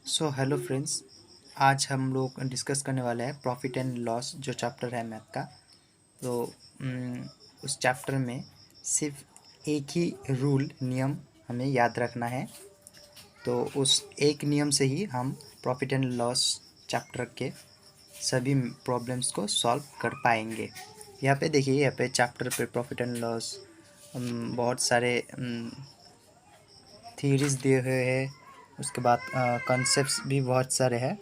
So hello friends, आज हम लोग डिस्कस करने वाले हैं प्रॉफिट एंड लॉस जो चैप्टर है मैथ का। तो उस चैप्टर में सिर्फ एक ही रूल नियम हमें याद रखना है। तो उस एक नियम से ही हम प्रॉफिट एंड लॉस चैप्टर के सभी प्रॉब्लम्स को सॉल्व कर पाएंगे। यहाँ पे देखिए, यहाँ पे चैप्टर पे प्रॉफिट एंड लॉस बहुत सारे थ्योरीज दिए हुए हैं। उसके बाद कॉन्सेप्ट्स भी बहुत सारे हैं,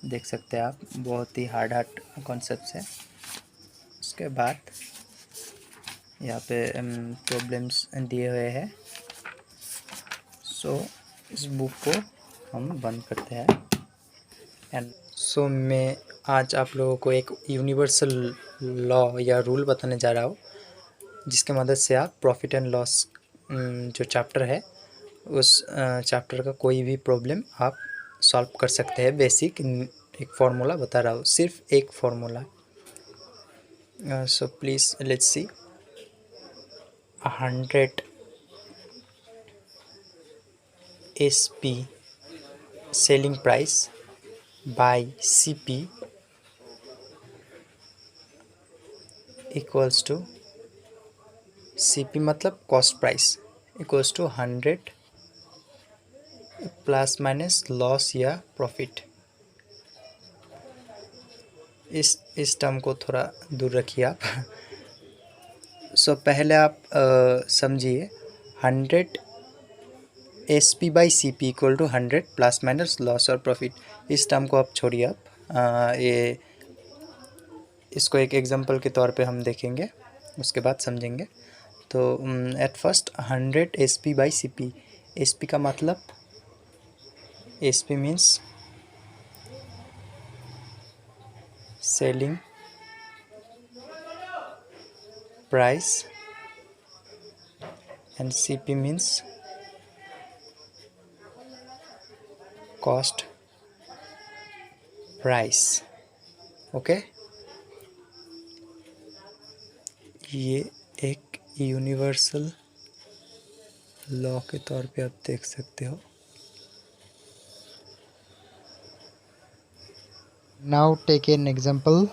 देख सकते हैं आप। बहुत ही हार्ड कॉन्सेप्ट्स है। उसके बाद यहाँ पे प्रॉब्लम्स दिए हुए हैं। सो इस बुक को हम बंद करते हैं। एंड सो मैं आज आप लोगों को एक यूनिवर्सल लॉ या रूल बताने जा रहा हूँ, जिसके मदद से आप प्रॉफिट एंड लॉस जो चैप्टर है उस चैप्टर का कोई भी प्रॉब्लम आप सॉल्व कर सकते हैं। बेसिक एक फार्मूला बता रहा हूँ, सिर्फ एक formula. So please let's see. 100 SP selling price by CP equals to CP मतलब cost price equals to 100 plus minus loss या प्रॉफिट। इस टर्म को थोड़ा दूर रखिए आप। सो पहले आप समझिए 100 SP by CP equal to 100 plus minus loss और प्रॉफिट। इस टर्म को आप छोड़िए आप। ये इसको एक एग्जांपल के तौर पे हम देखेंगे, उसके बाद समझेंगे। तो at first 100 SP by CP। SP का मतलब SP means selling price and CP means cost price. Okay, ये एक यूनिवर्सल लॉ के तौर पे आप देख सकते हो। Now take an example.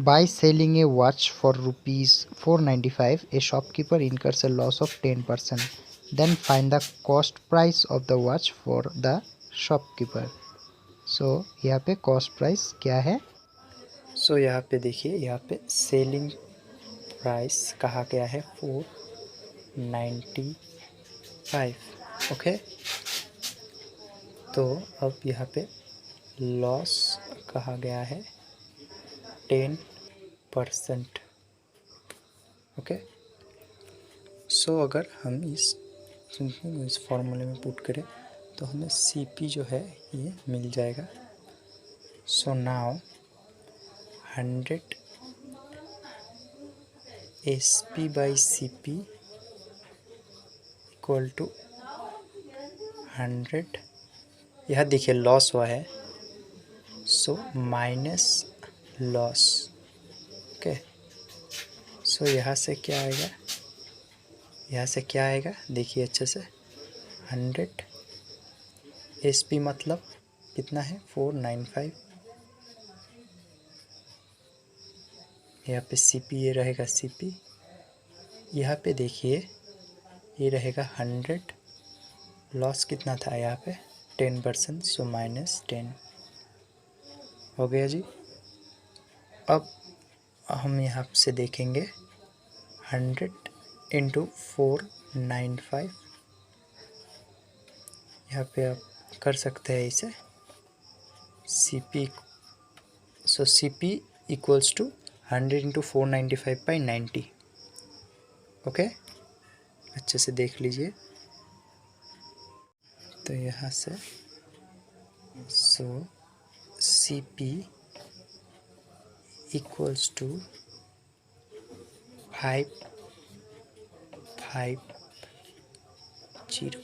By selling a watch for rupees 495, a shopkeeper incurs a loss of 10%. Then find the cost price of the watch for the shopkeeper. So यहाँ पे cost price क्या है? सो यहाँ पे देखिए, यहाँ पे सेलिंग प्राइस कहा गया है 495। ओके, तो अब यहाँ पे लॉस कहा गया है 10%। ओके, सो अगर हम इस फॉर्मूले में पुट करें तो हमें CP जो है ये मिल जाएगा। So now 100 SP by CP equal to 100। यह देखिए लॉस हुआ है, so minus loss. Okay, so यहाँ से क्या आएगा, यहाँ से क्या आएगा देखिए अच्छे से। 100 SP मतलब कितना है 495। यहाँ पे CP ये रहेगा CP। यहाँ पे देखिए ये रहेगा 100, लॉस कितना था यहाँ पे 10%, सो माइनस 10 हो गया जी। अब हम यहाँ से देखेंगे 100 इंटू 495। यहाँ पे आप कर सकते हैं इसे CP। So CP equals to 100 into 495 by 90। Okay, अच्छे से देख लीजिए। तो यहाँ से so CP equals to 550।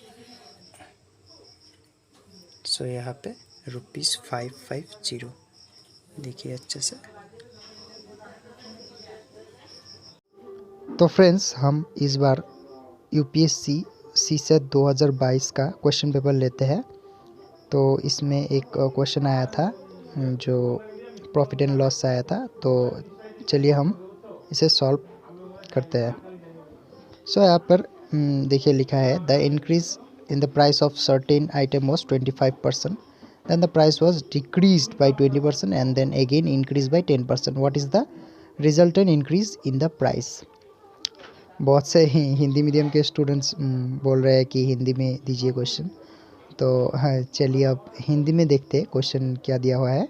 So यहाँ पे ₹550 देखिए अच्छे से। तो फ्रेंड्स हम इस बार UPSC सी सेट 2022 का क्वेश्चन पेपर लेते हैं। तो इसमें एक क्वेश्चन आया था जो प्रॉफिट एंड लॉस से आया था, तो चलिए हम इसे सॉल्व करते हैं। सो यहाँ पर देखिए लिखा है the increase in the price of certain item was 25%, then the price was decreased by 20% and then again increased by 10%. What is the resultant increase in the price? बहुत से हिंदी मीडियम के स्टूडेंट्स बोल रहे हैं कि हिंदी में दीजिए क्वेश्चन। तो हाँ, चलिए अब हिंदी में देखते हैं क्वेश्चन क्या दिया हुआ है।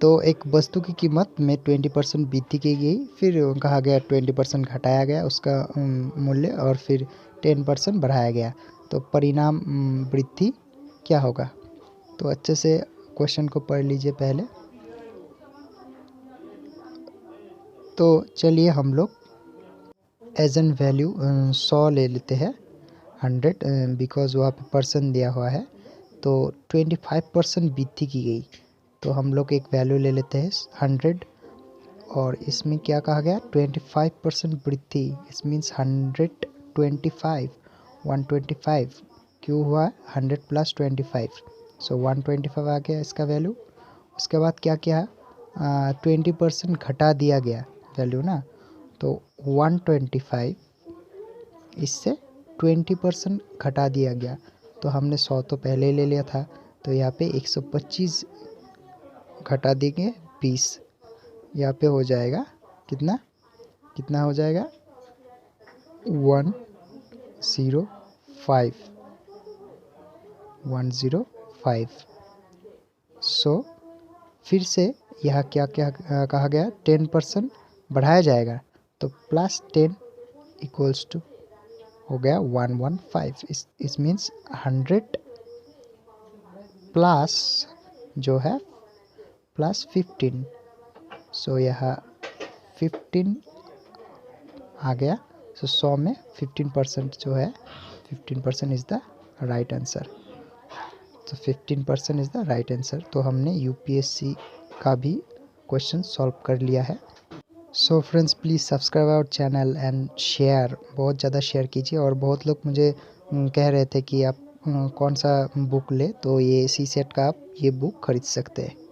तो एक वस्तु की कीमत में 20% वृद्धि की गई, फिर कहा गया 20% घटाया गया उसका मूल्य, और फिर 10% बढ़ाया गया, तो परिणाम वृद्धि क्या होगा। तो अच्छे से क्वेश्चन को पढ़ लीजिए पहले। तो चलिए हम लोग एज एन वैल्यू 100 ले लेते हैं, 100 बिकॉज वहाँ पे परसेंट दिया हुआ है। तो 25% वृद्धि की गई, तो हम लोग एक वैल्यू ले लेते हैं 100, और इसमें क्या कहा गया 25% वृद्धि, इस मीन्स 125, 125 क्यों हुआ 100 + 25, सो 125 आ गया इसका वैल्यू। उसके बाद क्या किया 20% घटा दिया गया वैल्यू ना, तो 125 इससे 20% घटा दिया गया, तो हमने 100 तो पहले ही ले लिया था, तो यहाँ पे 125 घटा देंगे 20, यहाँ पे हो जाएगा कितना कितना हो जाएगा 105, 105। सो फिर से यहाँ क्या क्या कहा गया 10% बढ़ाया जाएगा, तो +10 इक्वल्स टू हो गया 115। इस मीन्स 100 प्लस जो है +15, सो यहाँ 15 आ गया। सो 100 में 15% जो है 15% इज़ द राइट आंसर। तो 15% इज़ द राइट आंसर। तो हमने यूपीएससी का भी क्वेश्चन सॉल्व कर लिया है। So friends please subscribe our channel and share, बहुत ज़्यादा शेयर कीजिए। और बहुत लोग मुझे कह रहे थे कि आप कौन सा बुक ले, तो ये सी सेट का आप ये बुक खरीद सकते हैं।